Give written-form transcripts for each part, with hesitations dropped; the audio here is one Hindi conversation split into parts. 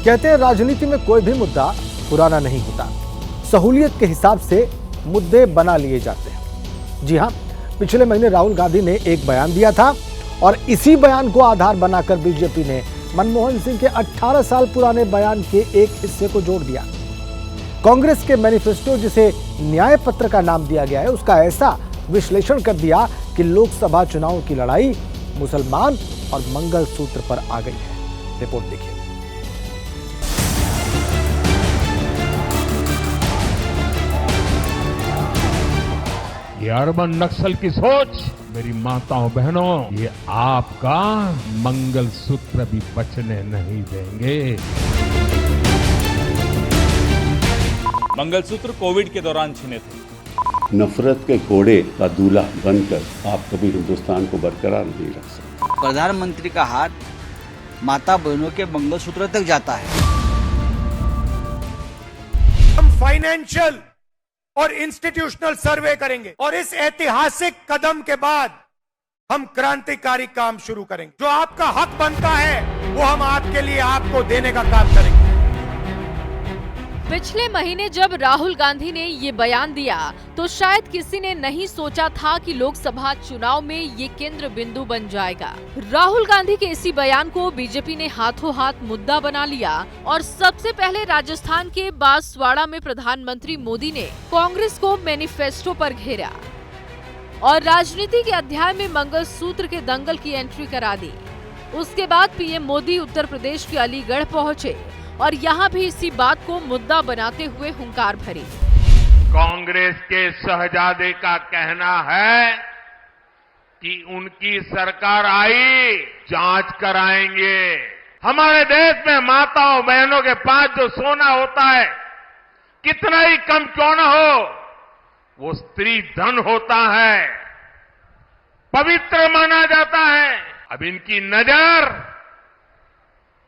कहते हैं राजनीति में कोई भी मुद्दा पुराना नहीं होता, सहूलियत के हिसाब से मुद्दे बना लिए जाते हैं। जी हां, पिछले महीने राहुल गांधी ने एक बयान दिया था और इसी बयान को आधार बनाकर बीजेपी ने मनमोहन सिंह के 18 साल पुराने बयान के एक हिस्से को जोड़ दिया। कांग्रेस के मैनिफेस्टो, जिसे न्याय पत्र का नाम दिया गया है, उसका ऐसा विश्लेषण कर दिया कि लोकसभा चुनाव की लड़ाई मुसलमान और मंगलसूत्र पर आ गई है। रिपोर्ट देखिए। ये अर्बन नक्सल की सोच, मेरी माताओं बहनों, ये आपका मंगलसूत्र भी बचने नहीं देंगे। मंगलसूत्र कोविड के दौरान छिने थे। नफरत के कोड़े का दूल्हा बनकर आप कभी हिंदुस्तान को बरकरार नहीं रख सकते। प्रधानमंत्री का हाथ माता बहनों के मंगलसूत्र तक जाता है। हम फाइनेंशियल और इंस्टीट्यूशनल सर्वे करेंगे और इस ऐतिहासिक कदम के बाद हम क्रांतिकारी काम शुरू करेंगे। जो आपका हक बनता है वो हम आपके लिए आपको देने का काम करेंगे। पिछले महीने जब राहुल गांधी ने ये बयान दिया तो शायद किसी ने नहीं सोचा था कि लोकसभा चुनाव में ये केंद्र बिंदु बन जाएगा। राहुल गांधी के इसी बयान को बीजेपी ने हाथों हाथ मुद्दा बना लिया और सबसे पहले राजस्थान के बांसवाड़ा में प्रधानमंत्री मोदी ने कांग्रेस को मैनिफेस्टो पर घेरा और राजनीति के अध्याय में मंगलसूत्र के दंगल की एंट्री करा दी। उसके बाद पीएम मोदी उत्तर प्रदेश के अलीगढ़ पहुंचे और यहाँ भी इसी बात को मुद्दा बनाते हुए हुंकार भरी। कांग्रेस के शहजादे का कहना है कि उनकी सरकार आई, जांच कराएंगे। हमारे देश में माताओं बहनों के पास जो सोना होता है, कितना ही कम क्यों न हो, वो स्त्री धन होता है, पवित्र माना जाता है। अब इनकी नजर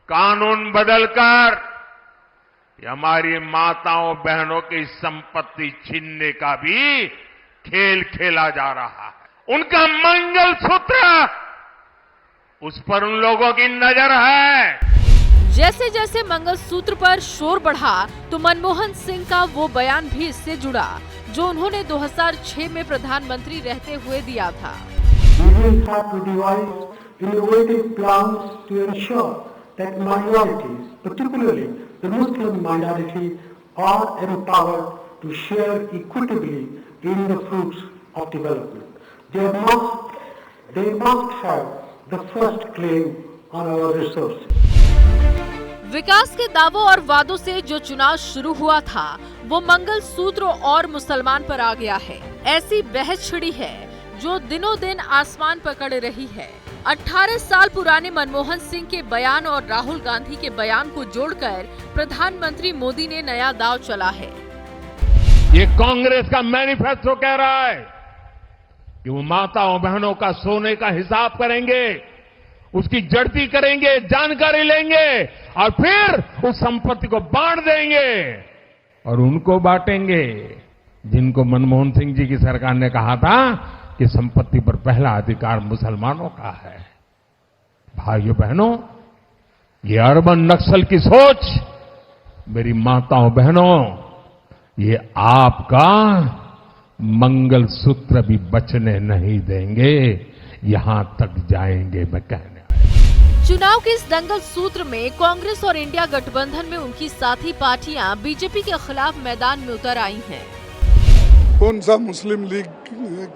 कानून बदलकर हमारी माताओं बहनों की संपत्ति छीनने का भी खेल खेला जा रहा है। उनका मंगलसूत्र, उस पर उन लोगों की नजर है। जैसे जैसे मंगलसूत्र पर शोर बढ़ा तो मनमोहन सिंह का वो बयान भी इससे जुड़ा जो उन्होंने 2006 में प्रधानमंत्री रहते हुए दिया था। that minorities, particularly the Muslim minority, are empowered to share equitably in the fruits of development. They must have the first claim on our resources. विकास के दावों और वादों से जो चुनाव शुरू हुआ था वो मंगलसूत्र और मुसलमान पर आ गया है। ऐसी बहस छिड़ी है जो दिनों दिन आसमान पकड़ रही है। 18 साल पुराने मनमोहन सिंह के बयान और राहुल गांधी के बयान को जोड़कर प्रधानमंत्री मोदी ने नया दांव चला है। ये कांग्रेस का मैनिफेस्टो कह रहा है कि वो माताओं बहनों का सोने का हिसाब करेंगे, उसकी जड़ती करेंगे, जानकारी लेंगे और फिर उस संपत्ति को बांट देंगे और उनको बांटेंगे जिनको मनमोहन सिंह जी की सरकार ने कहा था कि संपत्ति पर पहला अधिकार मुसलमानों का है। भाइयों बहनों, ये अर्बन नक्सल की सोच, मेरी माताओं बहनों, ये आपका मंगलसूत्र भी बचने नहीं देंगे, यहां तक जाएंगे मैं कहने। चुनाव के इस दंगल सूत्र में कांग्रेस और इंडिया गठबंधन में उनकी साथी पार्टियां बीजेपी के खिलाफ मैदान में उतर आई हैं। कौन सा मुस्लिम लीग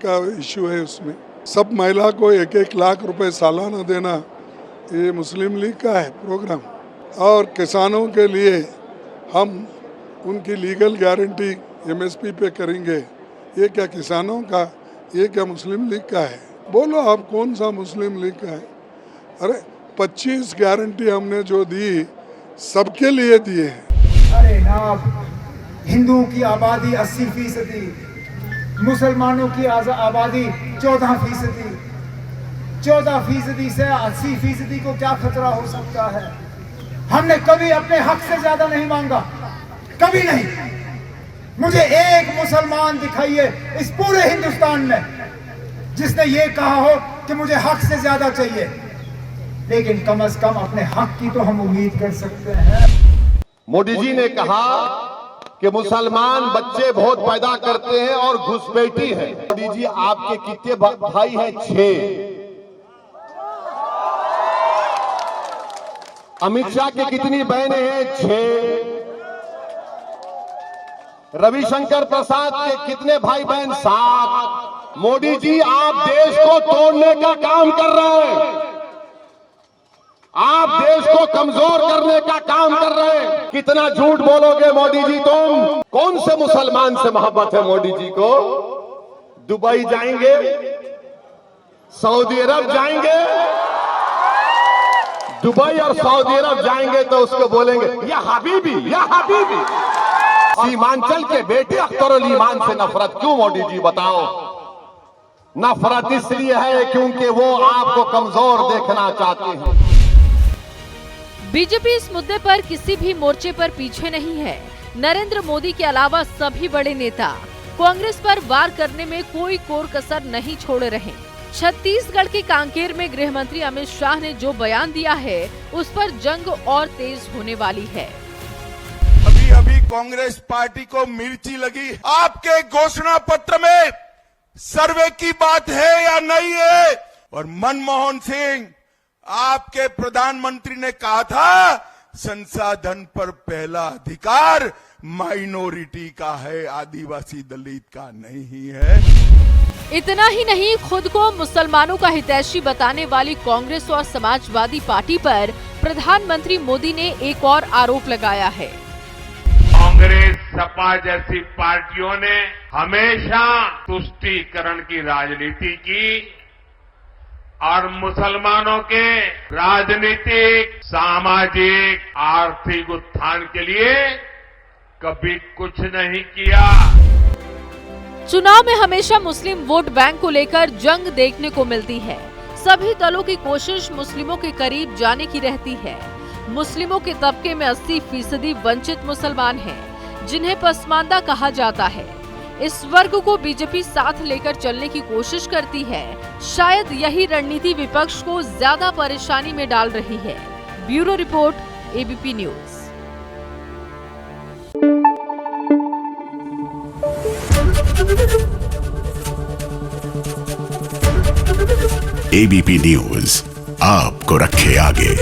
का इश्यू है उसमें? सब महिला को 1-1 लाख रुपए सालाना देना, ये मुस्लिम लीग का है प्रोग्राम। और किसानों के लिए हम उनकी लीगल गारंटी एमएसपी पे करेंगे, ये क्या किसानों का, ये क्या मुस्लिम लीग का है? बोलो आप कौन सा मुस्लिम लीग का है? अरे 25 गारंटी हमने जो दी सबके लिए दिए हैं। अरे ना, हिंदुओं की आबादी 80%, मुसलमानों की आबादी 14%, 14% से 80% को क्या खतरा हो सकता है? हमने कभी अपने हक से ज्यादा नहीं मांगा, कभी नहीं। मुझे एक मुसलमान दिखाइए इस पूरे हिंदुस्तान में जिसने ये कहा हो कि मुझे हक से ज्यादा चाहिए। लेकिन कम से कम अपने हक की तो हम उम्मीद कर सकते हैं। मोदी जी ने कहा कि मुसलमान बच्चे बहुत पैदा करते हैं और घुसपैठी है। मोदी जी आपके कितने भाई हैं? 6। अमित शाह की कितनी बहनें हैं? 6। रविशंकर प्रसाद के कितने भाई बहन? 7। मोदी जी आप देश को तोड़ने का काम कर रहे हैं, आप देश को कमजोर करने का काम कर रहे हैं। कितना झूठ बोलोगे मोदी जी तुम? कौन से मुसलमान से मोहब्बत है मोदी जी को? दुबई जाएंगे, सऊदी अरब जाएंगे, दुबई और सऊदी अरब जाएंगे तो उसको बोलेंगे या हबीबी, या हबीबी। सीमांचल के बेटे अख्तरुल ईमान से नफरत क्यों मोदी जी बताओ? नफरत इसलिए है क्योंकि वो आपको कमजोर देखना चाहते हैं। बीजेपी इस मुद्दे पर किसी भी मोर्चे पर पीछे नहीं है। नरेंद्र मोदी के अलावा सभी बड़े नेता कांग्रेस पर वार करने में कोई कोर कसर नहीं छोड़ रहे। छत्तीसगढ़ के कांकेर में गृह मंत्री अमित शाह ने जो बयान दिया है उस पर जंग और तेज होने वाली है। अभी अभी कांग्रेस पार्टी को मिर्ची लगी। आपके घोषणा पत्र में सर्वे की बात है या नहीं है? और मनमोहन सिंह आपके प्रधानमंत्री ने कहा था संसाधन पर पहला अधिकार माइनॉरिटी का है, आदिवासी दलित का नहीं है। इतना ही नहीं, खुद को मुसलमानों का हितैषी बताने वाली कांग्रेस और समाजवादी पार्टी पर प्रधानमंत्री मोदी ने एक और आरोप लगाया है। कांग्रेस, सपा जैसी पार्टियों ने हमेशा तुष्टीकरण की राजनीति की और मुसलमानों के राजनीतिक, सामाजिक, आर्थिक उत्थान के लिए कभी कुछ नहीं किया। चुनाव में हमेशा मुस्लिम वोट बैंक को लेकर जंग देखने को मिलती है। सभी दलों की कोशिश मुस्लिमों के करीब जाने की रहती है। मुस्लिमों के तबके में 80% वंचित मुसलमान हैं, जिन्हें पसमानदा कहा जाता है। इस वर्ग को बीजेपी साथ लेकर चलने की कोशिश करती है। शायद यही रणनीति विपक्ष को ज्यादा परेशानी में डाल रही है। Bureau report, ABP news. ABP news आपको रखे आगे।